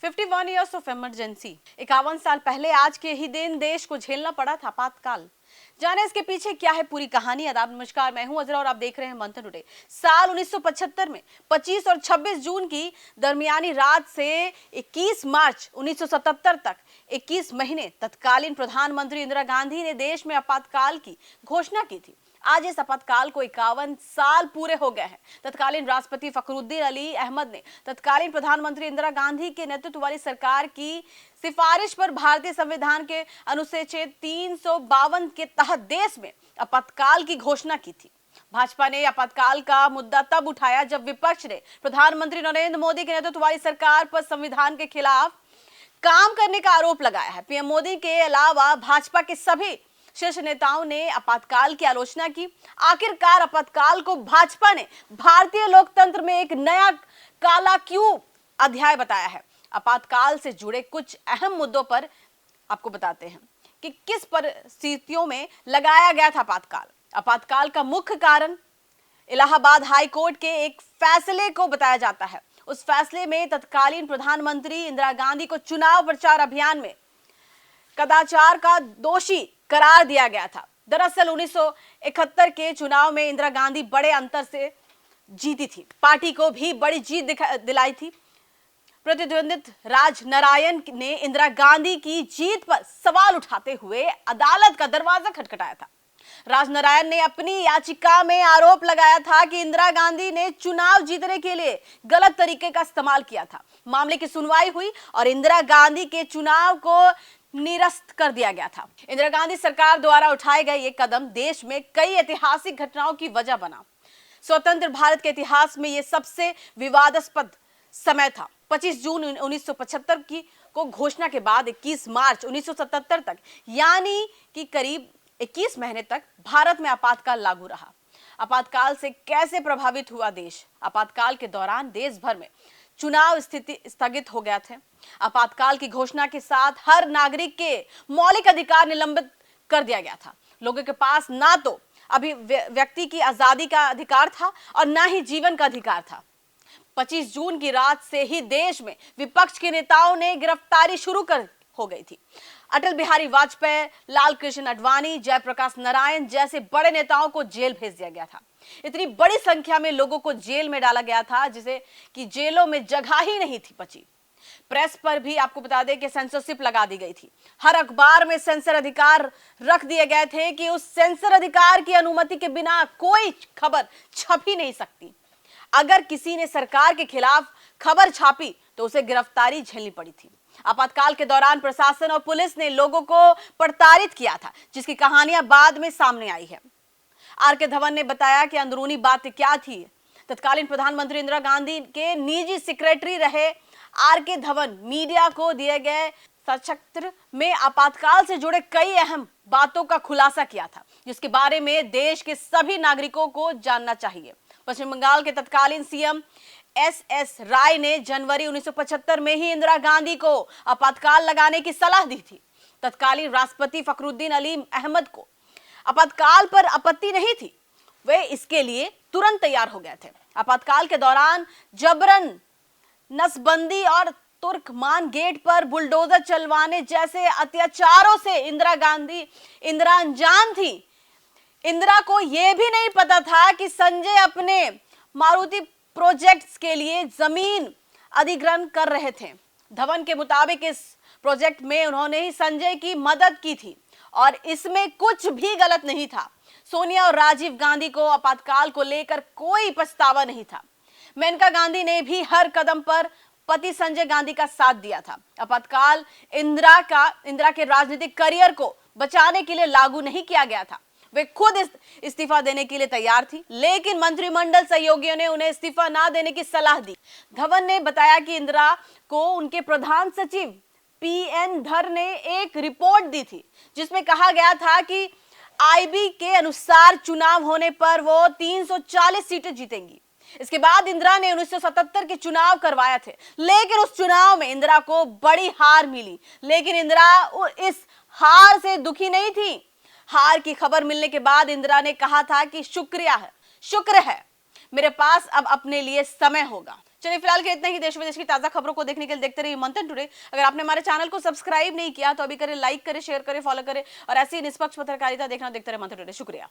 51 years of emergency. 51 साल पहले आज के ही दिन देश को झेलना पड़ा था आपातकाल। जाने इसके पीछे क्या है पूरी कहानी। आदाब, नमस्कार, मैं हूं अजरा और आप देख रहे हैं मंथन टुडे। साल 1975 में 25 और 26 जून की दरमियानी रात से 21 मार्च 1977 तक 21 महीने तत्कालीन प्रधानमंत्री इंदिरा गांधी ने देश में आपातकाल की घोषणा की थी। आज इस आपातकाल को 51 साल पूरे हो गए हैं। तत्कालीन राष्ट्रपति फखरुद्दीन अली अहमद ने तत्कालीन प्रधानमंत्री इंदिरा गांधी के नेतृत्व वाली सरकार की सिफारिश पर भारतीय संविधान के अनुच्छेद 352 के तहत देश में आपातकाल की घोषणा की थी। भाजपा ने आपातकाल का मुद्दा तब उठाया जब विपक्ष ने प्रधानमंत्री नरेंद्र मोदी के नेतृत्व वाली सरकार पर संविधान के खिलाफ काम करने का आरोप लगाया है। पीएम मोदी के अलावा भाजपा के सभी शीर्ष नेताओं ने आपातकाल की आलोचना की। आखिरकार आपातकाल को भाजपा ने भारतीय लोकतंत्र में एक नया काला क्यों अध्याय बताया है। आपातकाल से जुड़े कुछ अहम मुद्दों पर आपको बताते हैं कि किस परिस्थितियों में लगाया गया था आपातकाल। आपातकाल का मुख्य कारण इलाहाबाद हाई कोर्ट के एक फैसले को बताया जाता है। उस फैसले में तत्कालीन प्रधानमंत्री इंदिरा गांधी को चुनाव प्रचार अभियान में कदाचार का दोषी करार दिया गया था। दरअसल 1971 के चुनाव में इंदिरा गांधी बड़े अंतर से जीती थी। पार्टी को भी बड़ी जीत दिलाई थी। प्रतिद्वंदित राज नारायण ने इंदिरा गांधी की जीत पर सवाल उठाते हुए अदालत का दरवाजा खटखटाया था। राज नारायण ने अपनी याचिका में आरोप लगाया था कि इंदिरा गांधी ने चुनाव जीतने के लिए गलत तरीके का इस्तेमाल किया था। मामले की सुनवाई हुई और इंदिरा गांधी के चुनाव को निरस्त कर दिया गया था। इंदिरा गांधी सरकार द्वारा उठाए गए ये कदम देश में कई ऐतिहासिक घटनाओं की वजह बना। स्वतंत्र भारत के इतिहास में यह सबसे विवादास्पद समय था। 25 जून 1975 की को घोषणा के बाद 21 मार्च 1977 तक यानी कि करीब 21 महीने तक भारत में आपातकाल लागू रहा। आपातकाल से कैसे प्रभावित हुआ देश। आपातकाल के दौरान देश भर में चुनाव स्थिति स्थगित हो गए थे। आपातकाल की घोषणा के साथ हर नागरिक के मौलिक अधिकार निलंबित कर दिया गया था। लोगों के पास ना तो अभिव्यक्ति की आजादी का अधिकार था और ना ही जीवन का अधिकार था। 25 जून की रात से ही देश में विपक्ष के नेताओं ने गिरफ्तारी शुरू हो गई थी। अटल बिहारी वाजपेयी, लाल कृष्ण आडवाणी, जयप्रकाश नारायण जैसे बड़े नेताओं को जेल भेज दिया गया था। इतनी बड़ी संख्या में लोगों को जेल में डाला गया था जिसे कि जेलों में जगह ही नहीं थी बची। प्रेस पर भी आपको बता दें कि सेंसरशिप लगा दी गई थी। हर अखबार में सेंसर अधिकार रख दिए गए थे कि उस सेंसर अधिकार की अनुमति के बिना कोई खबर छप ही नहीं सकती। अगर किसी ने सरकार के खिलाफ खबर छापी तो उसे गिरफ्तारी झेलनी पड़ी थी। आपातकाल के दौरान प्रशासन और पुलिस ने लोगों को प्रताड़ित किया था, जिसकी कहानियां बाद में सामने आई है। आर के धवन ने बताया कि अंदरूनी बात क्या थी। तत्कालीन प्रधानमंत्री इंदिरा गांधी के निजी सेक्रेटरी रहे आर के धवन मीडिया को दिए गए साक्षात्कार में आपातकाल से जुड़े कई अहम बातों का खुलासा किया था, जिसके बारे में देश के सभी नागरिकों को जानना चाहिए। पश्चिम बंगाल के तत्कालीन सीएम एस राय ने जनवरी 1975 में ही इंदिरा गांधी को आपातकाल लगाने की सलाह दी थी। तत्कालीन राष्ट्रपति फखरुद्दीन अली अहमद को आपातकाल पर आपत्ति नहीं थी। वे इसके लिए तुरंत तैयार हो गए थे। आपातकाल के दौरान जबरन नसबंदी और तुर्कमान गेट पर बुलडोजर चलवाने जैसे अत्याचारों से इंदिरा अनजान थी। इंदिरा को यह भी नहीं पता था कि संजय अपने मारुति प्रोजेक्ट्स के लिए जमीन अधिग्रहण कर रहे थे। धवन के मुताबिक इस प्रोजेक्ट में उन्होंने ही संजय की मदद की थी और इसमें कुछ भी गलत नहीं था। सोनिया और राजीव गांधी को आपातकाल को लेकर कोई पछतावा नहीं था। मेनका गांधी ने भी हर कदम पर पति संजय गांधी का साथ दिया था। आपातकाल इंदिरा के राजनीतिक करियर को बचाने के लिए लागू नहीं किया गया था। वे खुद इस्तीफा देने के लिए तैयार थी, लेकिन मंत्रिमंडल सहयोगियों ने उन्हें इस्तीफा ना देने की सलाह दी। धवन ने बताया कि इंदिरा को उनके प्रधान सचिव पीएन धर ने एक रिपोर्ट दी थी, जिसमें कहा गया था कि आईबी के अनुसार चुनाव होने पर वो 340 सीटें जीतेंगी। इसके बाद इंदिरा ने 1977 के चुनाव करवाए थे, लेकिन उस चुनाव में इंदिरा को बड़ी हार मिली। लेकिन इंदिरा इस हार से दुखी नहीं थी। हार की खबर मिलने के बाद इंदिरा ने कहा था कि शुक्र है, मेरे पास अब अपने लिए समय होगा। चलिए फिलहाल के इतना ही। देश विदेश की ताजा खबरों को देखने के लिए देखते रहिए मंथन टुडे। अगर आपने हमारे चैनल को सब्सक्राइब नहीं किया तो अभी करें, लाइक करें, शेयर करें, फॉलो करें और ऐसी निष्पक्ष पत्रकारिता देखते रहे मंथन टुडे। शुक्रिया।